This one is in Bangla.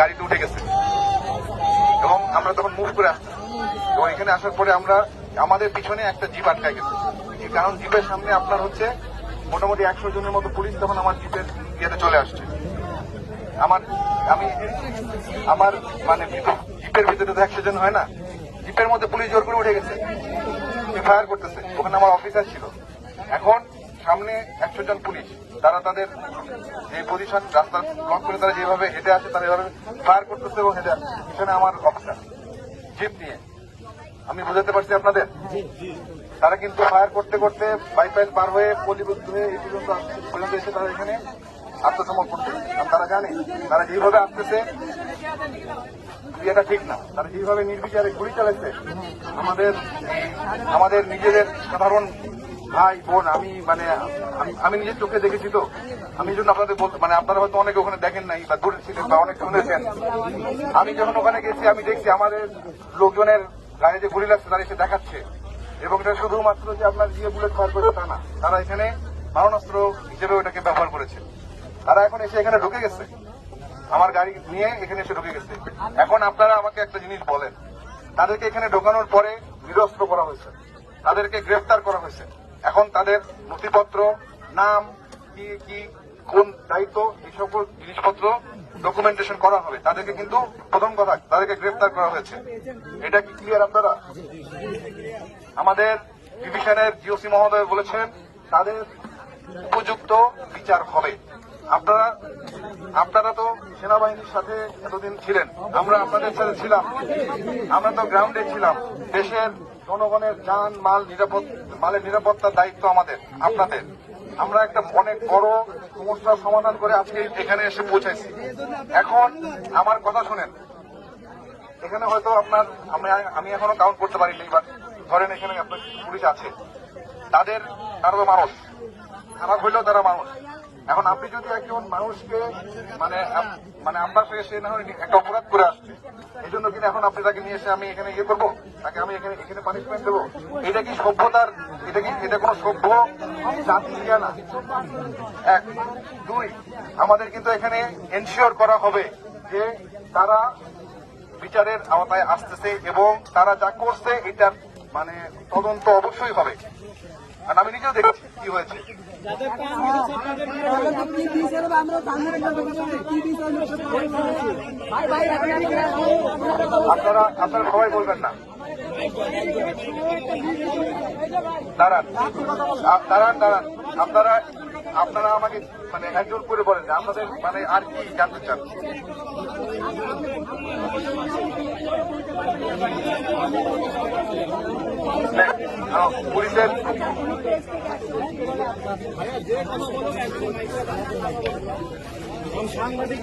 গাড়িতে উঠে গেছে এবং আমরা তখন মুভ করে আসছি এবং এখানে আসার পরে আমরা আমাদের পিছনে একটা জিপ আটকায় গেছে। কারণ জিপের সামনে আপনার হচ্ছে মোটামুটি 100 জনের মতো পুলিশ তখন আমার জিপের ইয়েতে চলে আসছে। আমার মানে জিপের ভিতরে তো 100 জন হয় না, জিপের মধ্যে পুলিশ জোর করে উঠে গেছে, ফায়ার করতেছে। ওখানে আমার অফিসার ছিল। এখন সামনে 100 জন পুলিশ, তারা তাদের যে পজিশন রাস্তা ব্লক করে তারা যেভাবে হেঁটে আসে তারা এভাবে ফায়ার করতেছে এবং হেঁটে আসছে। এখানে আমার অফিসার জিপ নিয়ে, আমি বোঝাতে পারছি আপনাদের। তারা কিন্তু ফায়ার করতে করতে বাইপাইল পার হয়ে পল্লীবুদ্ধ হয়ে এই পর্যন্ত এসে তারা এখানে আত্মসমর্পণ করছে। তারা জানে তারা যেভাবে আসতেছে এটা ঠিক না। তারা যেভাবে নির্বিচারে গুলি চালাচ্ছে আমাদের নিজেদের সাধারণ ভাই বোন, আমি নিজের চোখে দেখেছি। তো আমি জন্য আপনাদের বলতে আপনারা হয়তো অনেকে ওখানে দেখেন নাই বা দূরে ছিলেন বা অনেক শুনেছেন। আমি যখন ওখানে গেছি আমি দেখছি আমাদের লোকজনের গায়ে যে গুলি লাগছে তারা এসে দেখাচ্ছে এবং এটা শুধুমাত্র যে আপনার দিয়ে বুলেট ফায়ার করেছে তা না, তারা এখানে মারণাস্ত্র হিসেবে ওটাকে ব্যবহার করেছে। তারা এখন এসে এখানে ঢুকে গেছে, আমার গাড়ি নিয়ে এখানে এসে ঢুকে গেছে। এখন আপনারা আমাকে একটা জিনিস বলেন, তাদেরকে এখানে ঢোকানোর পরে নিরস্ত্র করা হয়েছে, তাদেরকে গ্রেফতার করা হয়েছে। এখন তাদের নথিপত্র, নাম, কি কোন দায়িত্ব, এই সকল জিনিসপত্র ডকুমেন্টেশন করা হবে। তাদেরকে কিন্তু প্রথম কথা তাদেরকে গ্রেফতার করা হয়েছে। এটা কি ক্লিয়ার আপনারা? আমাদের ডিভিশনের জিওসি মহোদয় বলেছেন তাদের উপযুক্ত বিচার হবে। আপনারা তো সেনাবাহিনীর সাথে এতদিন ছিলেন, আমরা আপনাদের সাথে ছিলাম, আমরা তো গ্রাউন্ডে ছিলাম। দেশের জনগণের যান মালের নিরাপত্তার দায়িত্ব আপনাদের। আমরা একটা অনেক বড় সমস্যার সমাধান করে আজকে এখানে এসে পৌঁছাইছি। এখন আমার কথা শোনেন, এখানে হয়তো আমি এখনো কাউন্ট করতে পারিনি, বাট ধরেন এখানে আপনার পুলিশ আছে, তারা তো মানুষ, খারাপ হইলেও তারা মানুষ। এখন আপনি যদি একজন মানুষকে আপনার সঙ্গে সে না হয় একটা অপরাধ করে আসছে, এই জন্য কিনা এখন আপনি তাকে নিয়ে এসে আমি এখানে ইয়ে করবো, তাকে আমি এখানে পানিশমেন্ট দেবো? এটা কি সভ্যতার? এটা কোনো সভ্য জাতি না। 1, 2, আমাদের কিন্তু এখানে এনশিওর করা হবে যে তারা বিচারের আওতায় আসতেছে এবং তারা যা করছে এটার তদন্ত অবশ্যই হবে। আর আমি নিজেও দেখছি কি হয়েছে। আপনারা সবাই বলবেন না, দাঁড়ান। আপনারা আমাকে একজন করে বলেন যে আপনাদের আর কি জানতে চান। পুলিশের সাংবাদিক